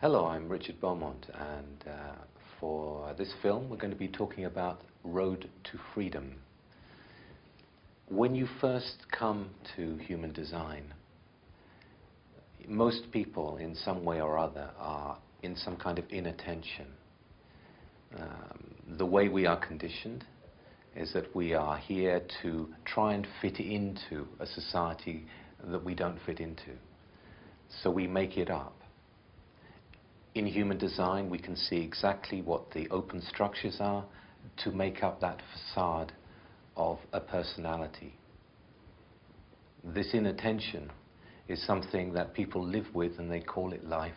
Hello, I'm Richard Beaumont, and for this film we're going to be talking about Road to Freedom. When you first come to human design, most people in some way or other are in some kind of inattention. The way we are conditioned is that we are here to try and fit into a society that we don't fit into. So we make it up. In human design, we can see exactly what the open structures are to make up that facade of a personality. This inattention is something that people live with and they call it life.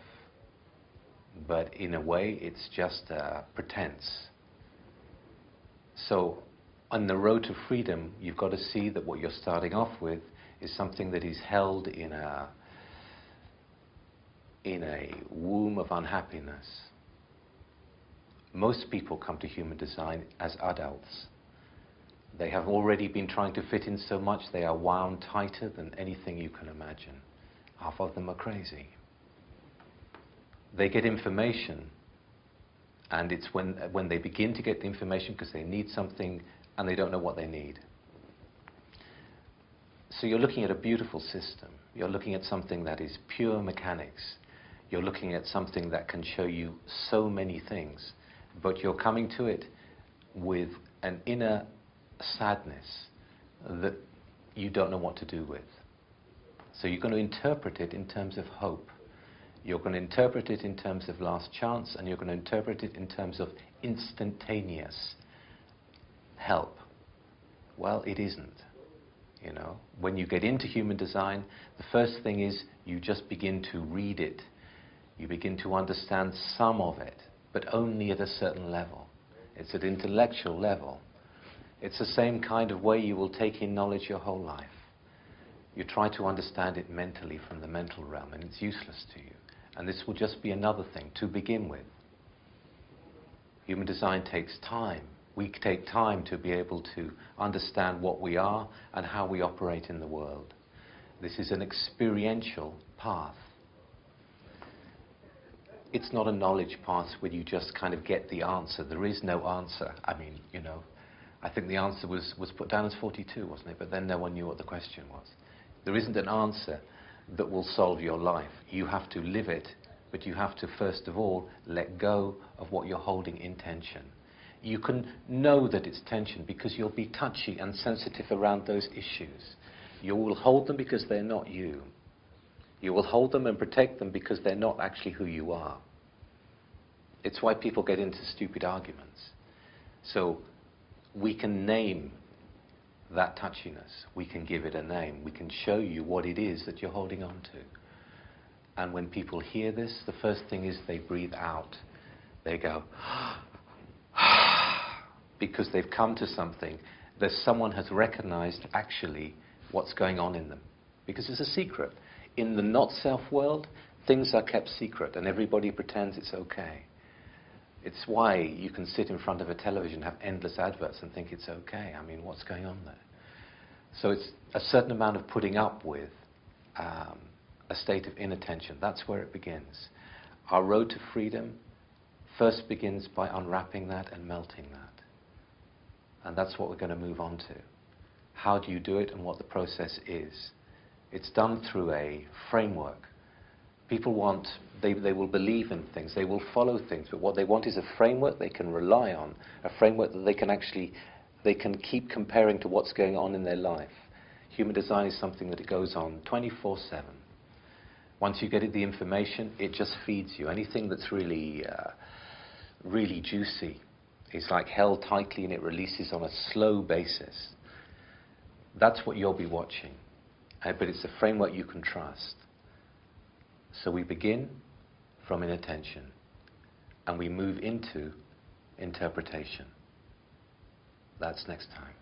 But in a way, it's just a pretense. So on the road to freedom, you've got to see that what you're starting off with is something that is held in a womb of unhappiness. Most people come to human design as adults. They have already been trying to fit in so much they are wound tighter than anything you can imagine. Half of them are crazy. They get information, and it's when they begin to get the information because they need something and they don't know what they need. So you're looking at a beautiful system. You're looking at something that is pure mechanics. You're looking at something that can show you so many things, but you're coming to it with an inner sadness that you don't know what to do with. So you're going to interpret it in terms of hope. You're going to interpret it in terms of last chance, and you're going to interpret it in terms of instantaneous help. Well, it isn't. You know, when you get into human design, the first thing is you just begin to read it. You begin to understand some of it, but only at a certain level. It's at intellectual level. It's the same kind of way you will take in knowledge your whole life. You try to understand it mentally from the mental realm, and it's useless to you. And this will just be another thing to begin with. Human design takes time. We take time to be able to understand what we are and how we operate in the world. This is an experiential path. It's not a knowledge path where you just kind of get the answer. There is no answer. I mean, you know, I think the answer was put down as 42, wasn't it? But then no one knew what the question was. There isn't an answer that will solve your life. You have to live it, but you have to first of all let go of what you're holding in tension. You can know that it's tension because you'll be touchy and sensitive around those issues. You will hold them because they're not you. You will hold them and protect them because they're not actually who you are. It's why people get into stupid arguments. So we can name that touchiness. We can give it a name. We can show you what it is that you're holding on to. And when people hear this, the first thing is they breathe out. They go, because they've come to something that someone has recognized actually what's going on in them. Because it's a secret. In the not-self world, things are kept secret and everybody pretends it's okay. It's why you can sit in front of a television, have endless adverts and think it's okay. I mean, what's going on there? So it's a certain amount of putting up with a state of inattention. That's where it begins. Our road to freedom first begins by unwrapping that and melting that. And that's what we're going to move on to. How do you do it and what the process is? It's done through a framework. People want, they will believe in things, they will follow things, but what they want is a framework they can rely on, a framework that they can keep comparing to what's going on in their life. Human design is something that it goes on 24/7. Once you get the information, it just feeds you. Anything that's really juicy is like held tightly and it releases on a slow basis. That's what you'll be watching. But it's a framework you can trust. So we begin from inattention and we move into interpretation. That's next time.